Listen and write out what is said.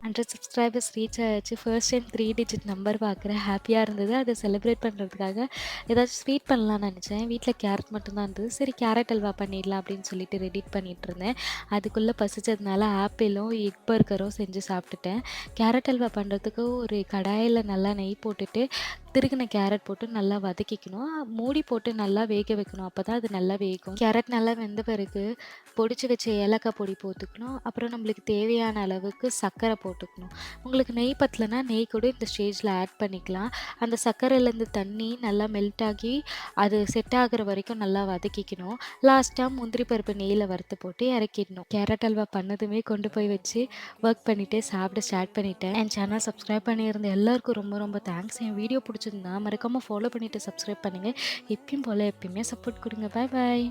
100 subscribers reach ஆயாச்சு. First time 3 digit number பார்க்குறேன். ஹாப்பியா இருந்தது. அத செலிப்ரேட் பண்றதுக்காக ஏதாச்சும் ஸ்வீட் பண்ணலாம்னு நெனச்சேன். வீட்ல கேரட் மட்டும் தான் இருந்தது. சரி கேரட் அல்வா பண்ணிடலாம் அப்படின்னு சொல்லிட்டு ரெடி பண்ணிட்டுருந்தேன். அதுக்குள்ள பசிச்சதுனால ஆப்பிளும், எக் பர்கரும் செஞ்சு சாப்பிட்டுட்டேன். கேரட் அல்வா பண்றதுக்கு ஒரு கடாயில நல்லா நெய் போட்டுட்டு, திருகுன கேரட் போட்டு நல்லா வதக்கிக்கணும். மூடி போட்டு நல்லா வேக வைக்கணும். அப்பதான் அது நல்லா வேகும். கேரட் நல்லா வெந்த பிறகு பொடிச்சு வச்ச ஏலக்காய் பொடி போட்டுக்கணும். அப்புறம் நம்மளுக்கு தேவையான அளவுக்கு சர்க்கரை போட்டுக்கணும். உங்களுக்கு நெய் பத்தலனா நெய் கூட இந்த ஸ்டேஜ்ல ஆட் பண்ணிக்கலாம். அந்த சர்க்கரையிலேருந்து தண்ணி நல்லா மெல்ட் ஆகி அது செட் ஆகுற வரைக்கும் நல்லா வதக்கிக்கணும். லாஸ்ட்டா முந்திரி பருப்பு நெய்யில வறுத்து போட்டு இறக்கிடணும். கேரட் அல்வா பண்ணதுமே கொண்டு போய் வச்சு ஒர்க் பண்ணிட்டே சாப்பிட ஸ்டார்ட் பண்ணிட்டேன். என் சேனல் சப்ஸ்கிரைப் பண்ணியிருந்த எல்லாருக்கும் ரொம்ப ரொம்ப தேங்க்ஸ். என் வீடியோ பிடிச்சிருந்தா மறக்காம ஃபாலோ பண்ணிட்டு சப்ஸ்கிரைப் பண்ணுங்க. எப்பயும் போல எப்பயுமே சப்போர்ட் கொடுங்க. பாய் பாய்.